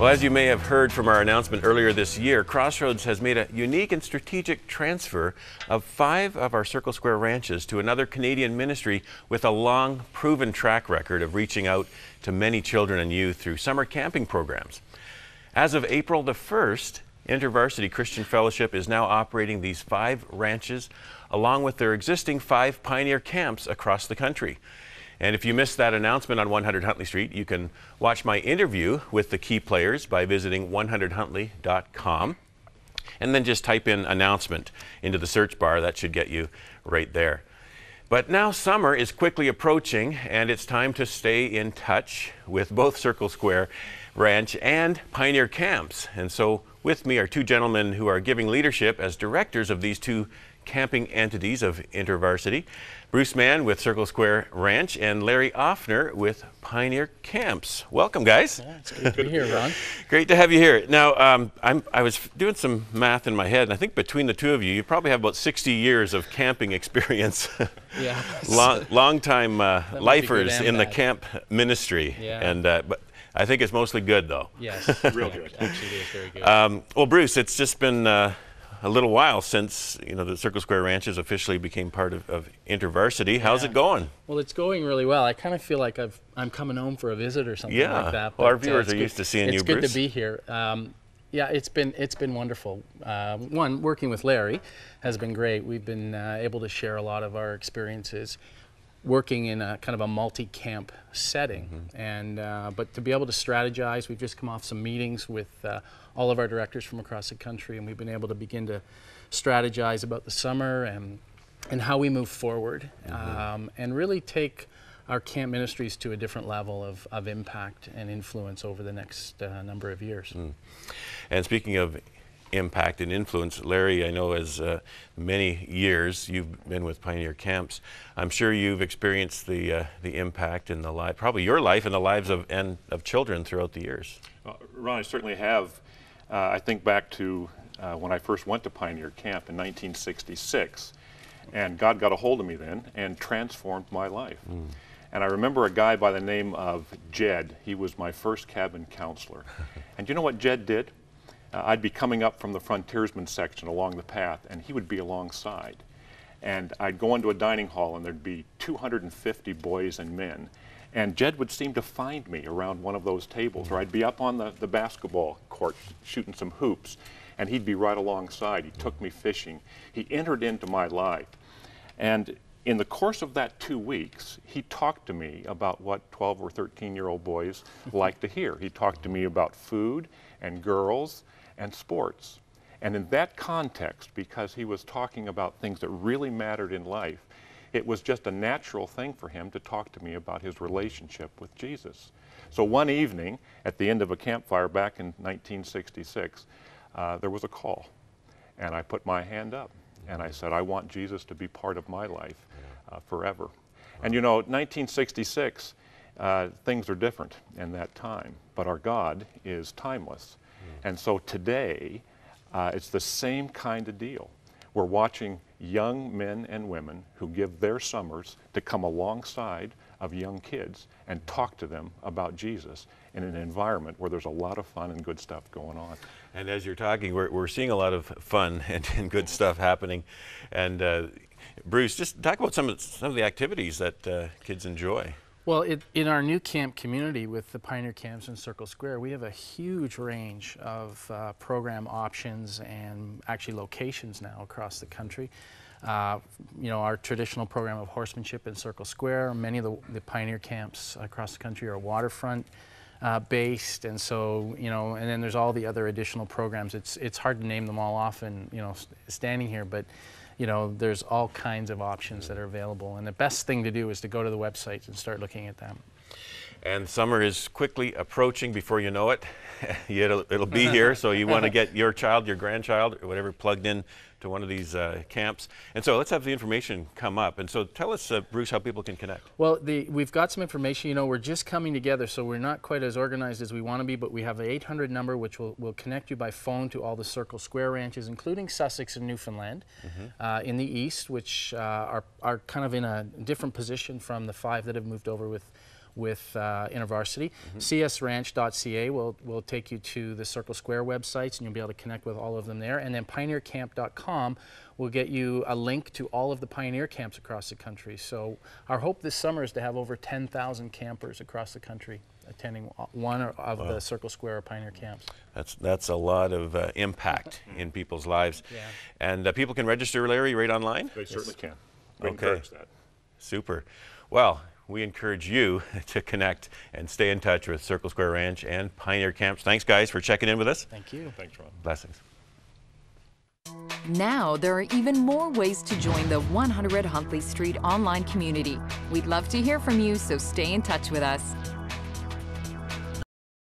Well, as you may have heard from our announcement earlier this year, Crossroads has made a unique and strategic transfer of 5 of our Circle Square ranches to another Canadian ministry with a long, proven track record of reaching out to many children and youth through summer camping programs. As of April the 1st, InterVarsity Christian Fellowship is now operating these 5 ranches along with their existing 5 pioneer camps across the country. And if you missed that announcement on 100 Huntley Street, you can watch my interview with the key players by visiting 100huntley.com and then just type in announcement into the search bar. That should get you right there. But now summer is quickly approaching and it's time to stay in touch with both Circle Square Ranch and Pioneer Camps. And so with me are 2 gentlemen who are giving leadership as directors of these 2 camping entities of InterVarsity. Bruce Mann with Circle Square Ranch and Larry Offner with Pioneer Camps. Welcome, guys. Yeah, it's great to be here, Ron. Great to have you here. Now, I was doing some math in my head, and I think between the 2 of you, you probably have about 60 years of camping experience. Yeah. Long-time lifers in the camp ministry. Yeah. And but I think it's mostly good, though. Yes. Real good. Actually, it is very good. Well, Bruce, it's just been a little while since the Circle Square Ranches officially became part of InterVarsity. How's it going? Well, it's going really well. I kind of feel like I'm coming home for a visit or something like that. Well, our viewers are used to seeing you, Bruce. It's good to be here. Yeah, it's been wonderful. One, working with Larry has been great. We've been able to share a lot of our experiences working in a kind of a multi-camp setting, and but to be able to strategize, we've just come off some meetings with all of our directors from across the country, and we've been able to begin to strategize about the summer and how we move forward, and really take our camp ministries to a different level of impact and influence over the next number of years. And speaking of impact and influence, Larry, I know as many years you've been with Pioneer Camps, I'm sure you've experienced the impact in the life, probably your life and the lives of children throughout the years. Ron, I certainly have. I think back to when I first went to Pioneer Camp in 1966, and God got a hold of me then and transformed my life. And I remember a guy by the name of Jed. He was my first cabin counselor. And you know what Jed did? I'd be coming up from the frontiersman section along the path, and he would be alongside. And I'd go into a dining hall, and there'd be 250 boys and men. And Jed would seem to find me around one of those tables, or I'd be up on the basketball court shooting some hoops, and he'd be right alongside. He took me fishing. He entered into my life. And in the course of that 2 weeks, he talked to me about what 12 or 13-year-old boys like to hear. He talked to me about food and girls and sports. And in that context, because he was talking about things that really mattered in life, it was just a natural thing for him to talk to me about his relationship with Jesus. So one evening, at the end of a campfire back in 1966, there was a call. And I put my hand up, and I said, I want Jesus to be part of my life forever. And you know, 1966, things are different in that time, but our God is timeless. And so today, it's the same kind of deal. We're watching young men and women who give their summers to come alongside of young kids and talk to them about Jesus in an environment where there's a lot of fun and good stuff going on. And as you're talking, we're seeing a lot of fun and good stuff happening. And Bruce, just talk about some of the activities that kids enjoy. Well, in our new camp community with the Pioneer Camps in Circle Square, we have a huge range of program options and actually locations now across the country. Our traditional program of horsemanship in Circle Square, many of the Pioneer Camps across the country are waterfront based, and so, and then there's all the other additional programs. It's hard to name them all off and, standing here, but there's all kinds of options that are available, and the best thing to do is to go to the websites and start looking at them. And summer is quickly approaching. Before you know it, it'll be here, so you want to get your child, your grandchild, or whatever plugged in to one of these camps. And so let's have the information come up. And so tell us, Bruce, how people can connect. Well, we've got some information. We're just coming together, so we're not quite as organized as we want to be, but we have an 800 number which will connect you by phone to all the Circle Square ranches, including Sussex and Newfoundland in the east, which are kind of in a different position from the 5 that have moved over with with InterVarsity. csranch.ca will take you to the Circle Square websites, and you'll be able to connect with all of them there. And then pioneercamp.com will get you a link to all of the Pioneer camps across the country. So our hope this summer is to have over 10,000 campers across the country attending one of the Circle Square or Pioneer camps. That's a lot of impact in people's lives. Yeah. And people can register, Larry, right online? They certainly can. We Okay. encourage that. Super. Well, we encourage you to connect and stay in touch with Circle Square Ranch and Pioneer Camps. Thanks, guys, for checking in with us. Thank you. Thanks, Ron. Blessings. Now there are even more ways to join the 100 Huntley Street online community. We'd love to hear from you, so stay in touch with us.